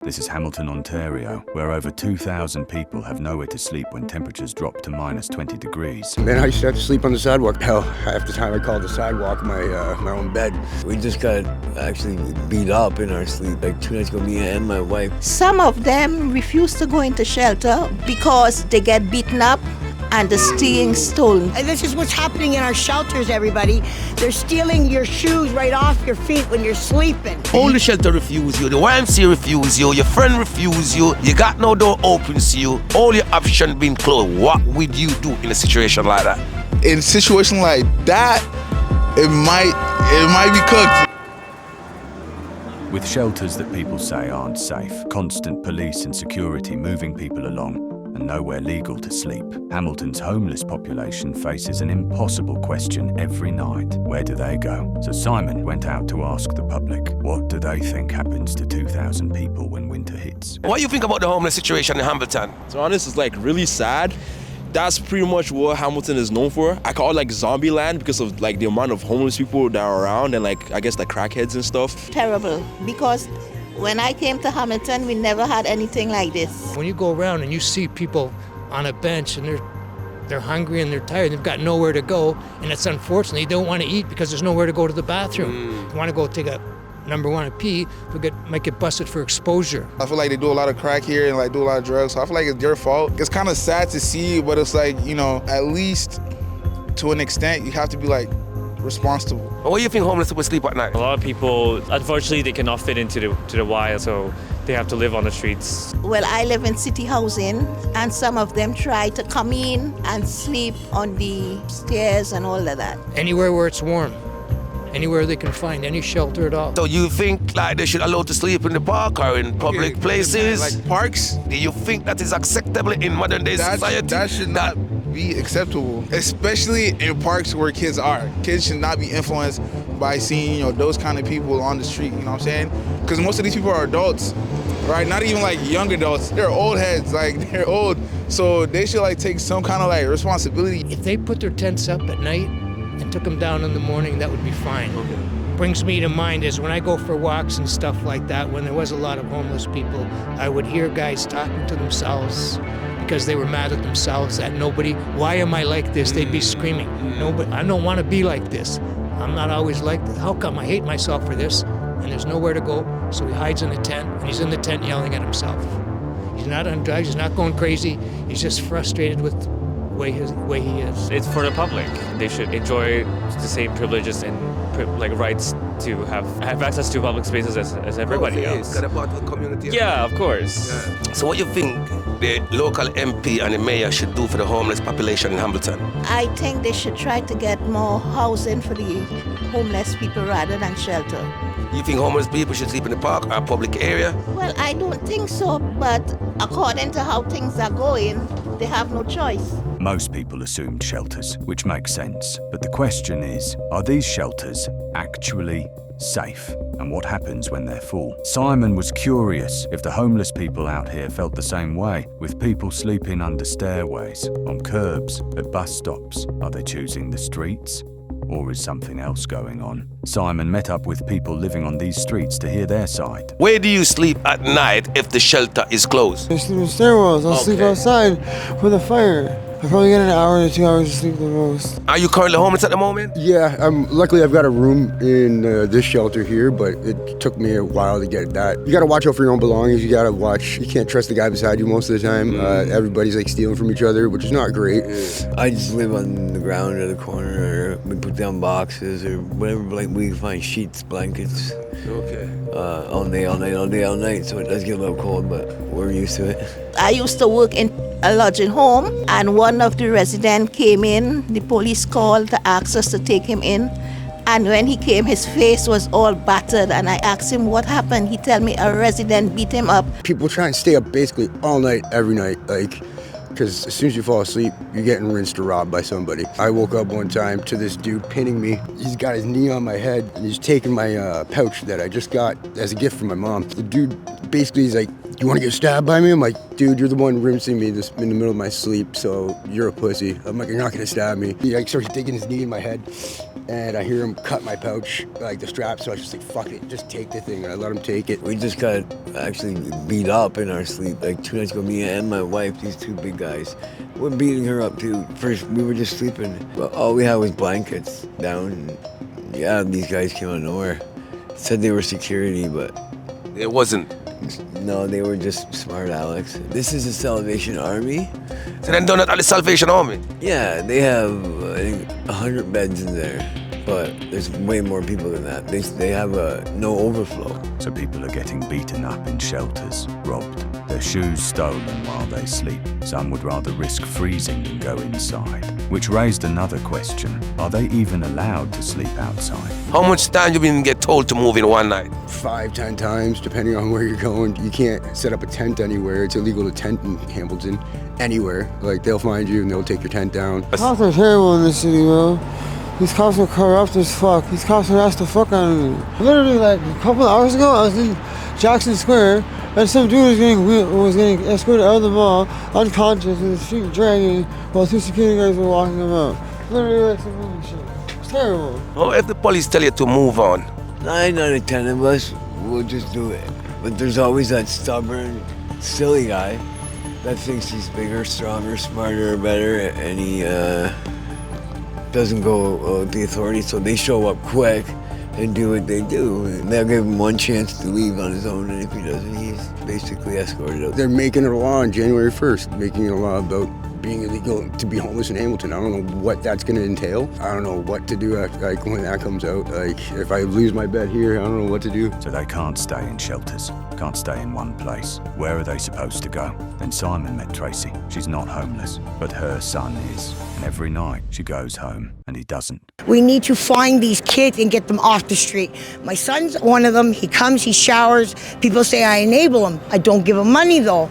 This is Hamilton, Ontario, where over 2,000 people have nowhere to sleep when temperatures drop to minus 20 degrees. Man, I used to have to sleep on the sidewalk. Hell, half the time I called the sidewalk my own bed. We just got actually beat up in our sleep, like 2 nights ago, me and my wife. Some of them refuse to go into shelter because they get beaten up and the stealing stolen. And this is what's happening in our shelters, everybody. They're stealing your shoes right off your feet when you're sleeping. All the shelter refuse you, the YMCA refuse you, your friend refuse you, you got no door open to you, all your options been closed. What would you do in a situation like that? In a situation like that, it might be cooked. With shelters that people say aren't safe, constant police and security moving people along, and nowhere legal to sleep, Hamilton's homeless population faces an impossible question every night. Where do they go? So Simon went out to ask the public, what do they think happens to 2,000 people when winter hits? What do you think about the homeless situation in Hamilton? To be honest, it's like really sad. That's pretty much what Hamilton is known for. I call it like zombie land because of like the amount of homeless people that are around and like I guess like crackheads and stuff. Terrible, because when I came to Hamilton, we never had anything like this. When you go around and you see people on a bench and they're hungry and they're tired, they've got nowhere to go, and it's unfortunately they don't want to eat because there's nowhere to go to the bathroom. You want to go take a pee, might get busted for exposure. I feel like they do a lot of crack here and like do a lot of drugs, so I feel like it's their fault. It's kind of sad to see, but it's like, you know, at least to an extent, you have to be like responsible. What do you think homeless people sleep at night? A lot of people, unfortunately, they cannot fit into the Y, so they have to live on the streets. Well, I live in city housing, and some of them try to come in and sleep on the stairs and all of that. Anywhere where it's warm, anywhere they can find, any shelter at all. So you think like they should allow to sleep in the park or in public places? Like parks? Do you think that is acceptable in modern day society? That should not be acceptable, especially in parks where kids are. Kids should not be influenced by seeing, you know, those kind of people on the street, you know what I'm saying? Because most of these people are adults, right? Not even like young adults. They're old heads, like they're old. So they should like take some kind of like responsibility. If they put their tents up at night and took them down in the morning, that would be fine. Brings me to mind is when I go for walks and stuff like that, when there was a lot of homeless people, I would hear guys talking to themselves because they were mad at themselves that nobody, why am I like this? They'd be screaming, nobody, I don't want to be like this. I'm not always like this. How come I hate myself for this? And there's nowhere to go, so he hides in a tent, and he's in the tent yelling at himself. He's not on drugs, he's not going crazy, he's just frustrated with the way he is. It's for the public. They should enjoy the same privileges and like rights to have access to public spaces as everybody else. Got a part of the community. Yeah, of course. Yeah. So what do you think the local MP and the mayor should do for the homeless population in Hamilton? I think they should try to get more housing for the homeless people rather than shelter. You think homeless people should sleep in the park or a public area? Well, I don't think so, but according to how things are going, they have no choice. Most people assumed shelters, which makes sense. But the question is, are these shelters actually safe? And what happens when they're full? Simon was curious if the homeless people out here felt the same way, with people sleeping under stairways, on curbs, at bus stops. Are they choosing the streets? Or is something else going on? Simon met up with people living on these streets to hear their side. Where do you sleep at night if the shelter is closed? I sleep in stairwells. I'll sleep outside with a fire. I probably get an hour to 2 hours of sleep the most. Are you currently homeless at the moment? Yeah, luckily I've got a room in this shelter here, but it took me a while to get that. You gotta watch out for your own belongings. You gotta watch. You can't trust the guy beside you most of the time. Everybody's like stealing from each other, which is not great. I just live on the ground or the corner, or we put down boxes or whatever. Like we find sheets, blankets. Okay. All day, all night. So it does get a little cold, but we're used to it. I used to work in a lodging home, and one of the residents came in. The police called to ask us to take him in. And when he came, his face was all battered, and I asked him what happened. He told me a resident beat him up. People try and stay up basically all night, every night, because as soon as you fall asleep, you're getting rinsed or robbed by somebody. I woke up one time to this dude pinning me. He's got his knee on my head, and he's taking my pouch that I just got as a gift from my mom. The dude basically is like, you want to get stabbed by me? I'm like, dude, you're the one rinsing me this in the middle of my sleep, so you're a pussy. I'm like, you're not going to stab me. He starts digging his knee in my head, and I hear him cut my pouch, like the strap, so I just like, fuck it, just take the thing, and I let him take it. We just got actually beat up in our sleep. Like 2 nights ago, me and my wife, these 2 big guys, we're beating her up too. First, we were just sleeping. But all we had was blankets down. And yeah, these guys came out of nowhere. Said they were security, but It wasn't. no, they were just smart Alex. This is the Salvation Army. So then done it at the Salvation Army. Yeah, they have, I think, 100 beds in there. But there's way more people than that. They have no overflow. So people are getting beaten up in shelters, robbed, their shoes stolen while they sleep. Some would rather risk freezing than go inside. Which raised another question. Are they even allowed to sleep outside? How much time you been get told to move in one night? 5-10 times, depending on where you're going. You can't set up a tent anywhere. It's illegal to tent in Hamilton, anywhere. Like, they'll find you and they'll take your tent down. Cops are terrible in this city, bro. These cops are corrupt as fuck. These cops harass the fuck out of me. Literally, like a couple of hours ago, I was in Jackson Square, and some dude was getting escorted out of the mall, unconscious, in the street dragging, while 2 security guards were walking him out. Literally, like some movie shit. It's terrible. Oh, if the police tell you to move on? 9 out of 10 of us will just do it. But there's always that stubborn, silly guy that thinks he's bigger, stronger, smarter, better, and he doesn't go with the authorities, so they show up quick and do what they do. And they'll give him one chance to leave on his own, and if he doesn't, he's basically escorted out. They're making it a law on January 1st, making it a law about being illegal to be homeless in Hamilton. I don't know what that's going to entail. I don't know what to do like when that comes out. Like if I lose my bed here, I don't know what to do. So they can't stay in shelters, can't stay in one place. Where are they supposed to go? Then Simon met Tracy. She's not homeless, but her son is. And every night she goes home and he doesn't. We need to find these kids and get them off the street. My son's one of them. He comes, he showers. People say I enable him. I don't give him money though.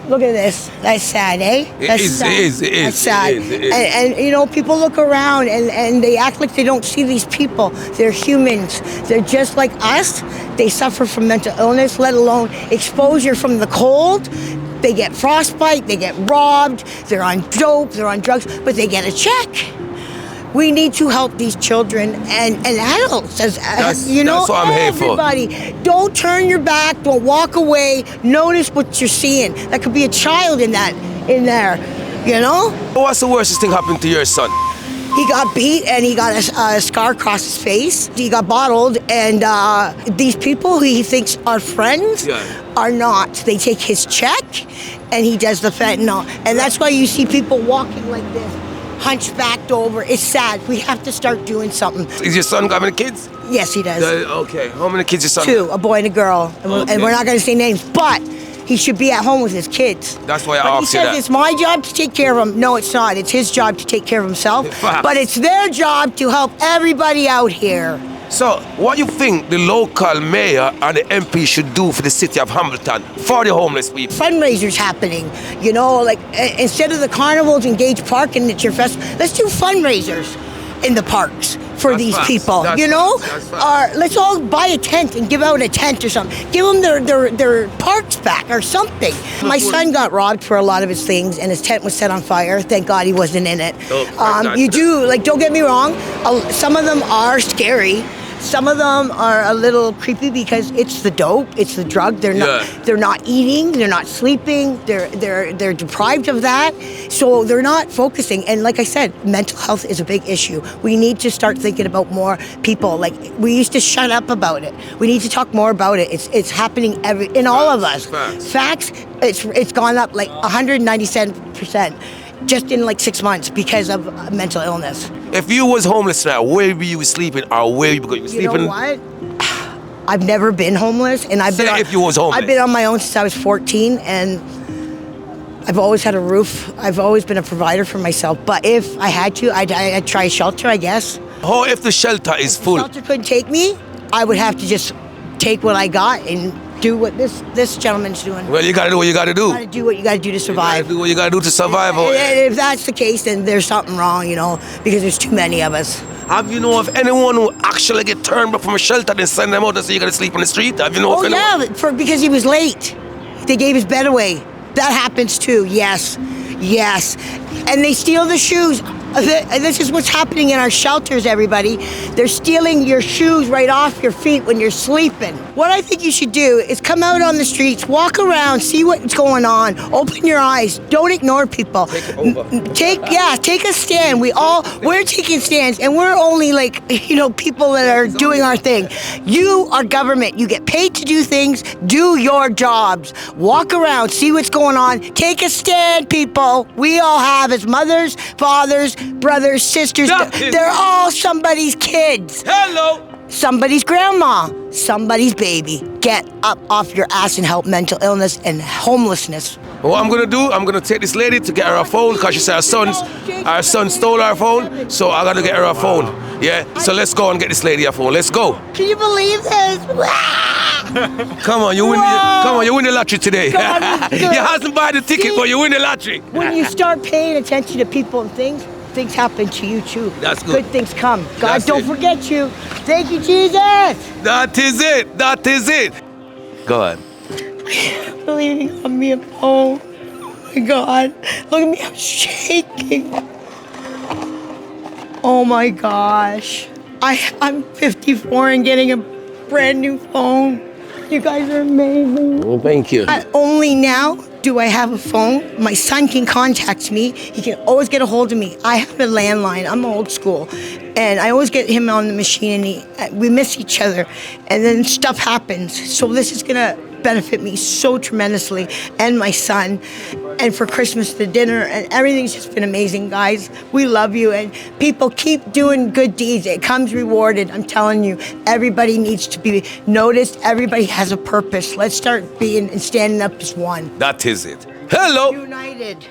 Look at this. That's sad, eh? That's sad. It is. That's sad. And you know, people look around and they act like they don't see these people. They're humans. They're just like us. They suffer from mental illness, let alone exposure from the cold. They get frostbite, they get robbed, they're on dope, they're on drugs, but they get a check. We need to help these children and adults, you know, that's what I'm here for. everybody. Don't turn your back, don't walk away, notice what you're seeing. That could be a child in there, you know? What's the worst thing happened to your son? He got beat and he got a scar across his face. He got bottled, and these people who he thinks are friends are not. They take his check and he does the fentanyl. And that's why you see people walking like this, hunchbacked over. It's sad. We have to start doing something. Is your son got many kids? Yes, he does. Okay. How many kids your son? 2, a boy and a girl. And we're not going to say names, but he should be at home with his kids. That's why I asked you He that. says it's my job to take care of him. No, it's not. It's his job to take care of himself. But it's their job to help everybody out here. So, what you think the local mayor and the MP should do for the city of Hamilton for the homeless people? Fundraisers happening, you know, like instead of the carnivals in Gage Park and at your fest, let's do fundraisers in the parks for these people, you know? Or let's all buy a tent and give out a tent or something. Give them their parks back or something. My son got robbed for a lot of his things and his tent was set on fire. Thank God he wasn't in it. You do, like, don't get me wrong, some of them are scary. Some of them are a little creepy because it's the dope, it's the drug. They're not eating, they're not sleeping, they're deprived of that. So they're not focusing. And like I said, mental health is a big issue. We need to start thinking about more people. Like, we used to shut up about it. We need to talk more about it. It's happening in all of us. Facts, it's gone up like 197%. Just in like 6 months because of mental illness. If you was homeless now, where were you sleeping or where you were sleeping? You know what? I've never been homeless, and I've been if you was homeless. I've been on my own since I was 14, and I've always had a roof. I've always been a provider for myself. But if I had to, I'd try a shelter, I guess. Oh, if the shelter is full? If the shelter couldn't take me, I would have to just take what I got and do what this gentleman's doing. Well, you gotta do what you gotta do. You gotta do what you gotta do to survive. You gotta do what you gotta do to survive. If that's the case, then there's something wrong, you know, because there's too many of us. Have you know of anyone who actually get turned up from a shelter and send them out and say you gotta sleep on the street? Have you know of anyone? Yeah, because he was late. They gave his bed away. That happens too, yes. And they steal the shoes. This is what's happening in our shelters, everybody. They're stealing your shoes right off your feet when you're sleeping. What I think you should do is come out on the streets, walk around, see what's going on, open your eyes, don't ignore people. Take a stand. We're taking stands, and we're only people that are doing our thing. You are government. You get paid to do things. Do your jobs. Walk around, see what's going on. Take a stand, people. We all have as mothers, fathers, brothers, sisters. They're all somebody's kids. Hello. Somebody's grandma, somebody's baby. Get up off your ass and help mental illness and homelessness. What I'm gonna do, I'm gonna take this lady to get her a phone because she said her son stole her phone, so I gotta get her a phone. Yeah, so let's go and get this lady a phone. Let's go. Can you believe this? Come on, you win the lottery today. You hasn't bought the ticket, but you win the lottery. When you start paying attention to people and things happen to you too. That's good. Good things come. God don't forget you. Thank you, Jesus. That is it. That is it. Go ahead. I believe he got me a phone. Oh my God. Look at me, I'm shaking. Oh my gosh. I'm 54 and getting a brand new phone. You guys are amazing. Well, thank you. Only now do I have a phone. My son can contact me. He can always get a hold of me. I have a landline. I'm old school. And I always get him on the machine, and we miss each other. And then stuff happens. So this is going to benefit me so tremendously, and my son. And for Christmas, the dinner, and everything's just been amazing, guys. We love you, and people keep doing good deeds. It comes rewarded. I'm telling you, everybody needs to be noticed. Everybody has a purpose. Let's start being and standing up as one. That is it. Hello. United.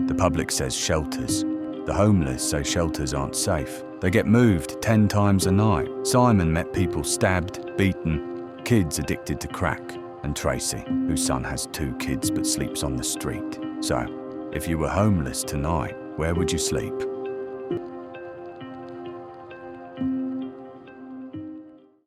The public says shelters. The homeless say shelters aren't safe. They get moved 10 times a night. Simon met people stabbed, beaten, kids addicted to crack, and Tracy, whose son has 2 kids but sleeps on the street. So, if you were homeless tonight, where would you sleep?